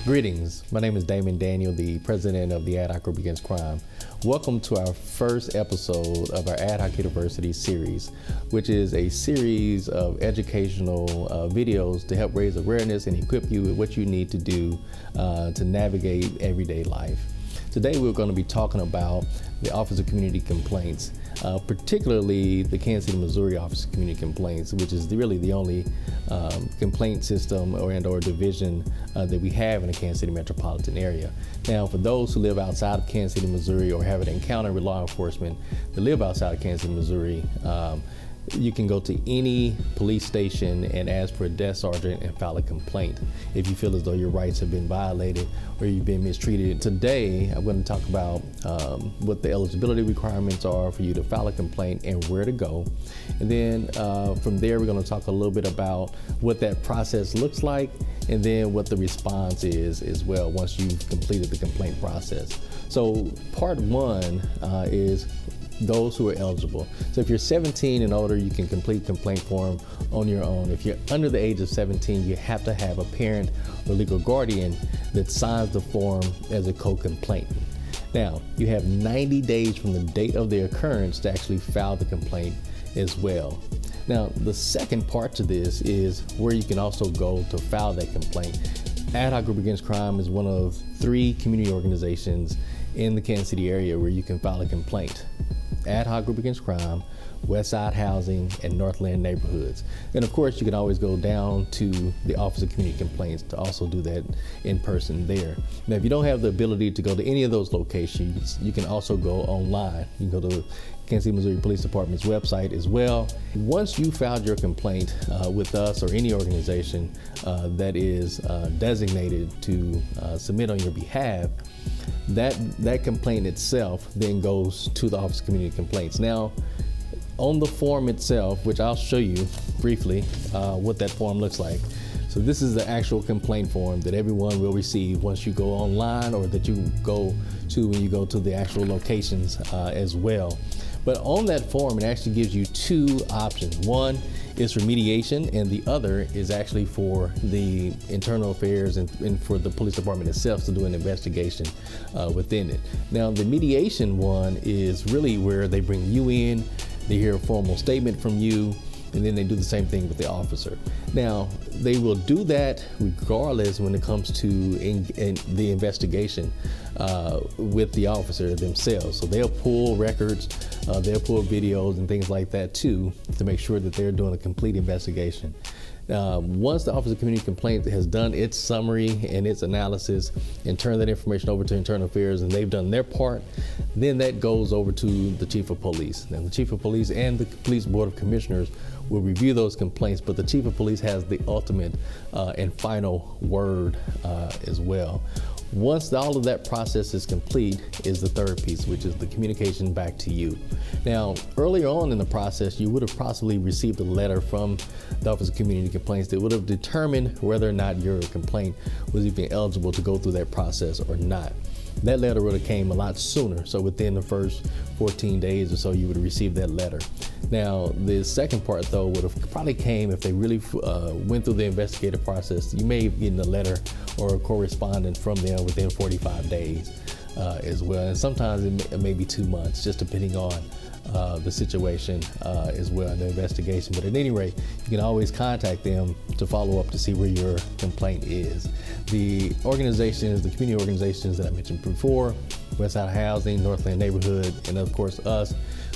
Greetings, my name is Damon Daniel, the president of the Adhoc Group Against Crime. Welcome to our first episode of our Adhoc University series, which is a series of educational videos to help raise awareness and equip you with what you need to do to navigate everyday life. Today we're going to be talking about the Office of Community Complaints, particularly the Kansas City, Missouri Office of Community Complaints, which is really the only complaint system or division that we have in the Kansas City metropolitan area. Now, for those who live outside of Kansas City, Missouri, or have an encounter with law enforcement that live outside of Kansas City, Missouri, you can go to any police station and ask for a desk sergeant and file a complaint if you feel as though your rights have been violated or you've been mistreated. Today, I'm going to talk about what the eligibility requirements are for you to file a complaint and where to go. And then from there, we're going to talk a little bit about what that process looks like and then what the response is as well once you've completed the complaint process. So part one is those who are eligible. So if you're 17 and older, you can complete complaint form on your own. If you're under the age of 17, you have to have a parent or legal guardian that signs the form as a co-complainant. Now, you have 90 days from the date of the occurrence to actually file the complaint as well. Now, the second part to this is where you can also go to file that complaint. Adhoc Group Against Crime is one of 3 community organizations in the Kansas City area where you can file a complaint. Adhoc Group Against Crime, Westside Housing, and Northland Neighborhoods. And of course, you can always go down to the Office of Community Complaints to also do that in person there. Now, if you don't have the ability to go to any of those locations, you can also go online. You can go to Kansas City, Missouri Police Department's website as well. Once you filed your complaint with us or any organization that is designated to submit on your behalf, that complaint itself then goes to the Office of Community Complaints. Now, on the form itself, which I'll show you briefly what that form looks like. So this is the actual complaint form that everyone will receive once you go online or that you go to when you go to the actual locations as well. But on that form, it actually gives you 2 options. One is for mediation, and the other is actually for the internal affairs and for the police department itself to do an investigation within it. Now, the mediation one is really where they bring you in, they hear a formal statement from you, and then they do the same thing with the officer. Now, they will do that regardless when it comes to the investigation with the officer themselves. So they'll pull records, they'll pull videos and things like that too to make sure that they're doing a complete investigation. Once the Office of Community Complaints has done its summary and its analysis and turned that information over to Internal Affairs and they've done their part, then that goes over to the Chief of Police. Now, the Chief of Police and the Police Board of Commissioners will review those complaints, but the Chief of Police has the ultimate and final word as well. Once all of that process is complete is the third piece, which is the communication back to you. Now, earlier on in the process, you would have possibly received a letter from the Office of Community Complaints that would have determined whether or not your complaint was even eligible to go through that process or not. That letter would have came a lot sooner, so within the first 14 days or so, you would have received that letter. Now, the second part, though, would have probably came if they really went through the investigative process. You may have gotten a letter or a correspondence from them within 45 days as well. And sometimes it may be 2 months, just depending on the situation as well in the investigation. But at any rate, you can always contact them to follow up to see where your complaint is. The organizations, the community organizations that I mentioned before, Westside Housing, Northland Neighborhood, and of course us,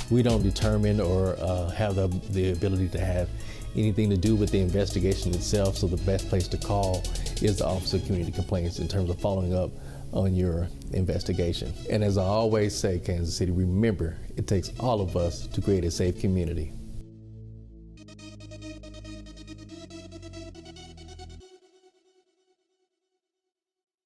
we don't determine or have the ability to have anything to do with the investigation itself. So the best place to call is the Office of Community Complaints in terms of following up on your investigation. And as I always say, Kansas City, remember, it takes all of us to create a safe community.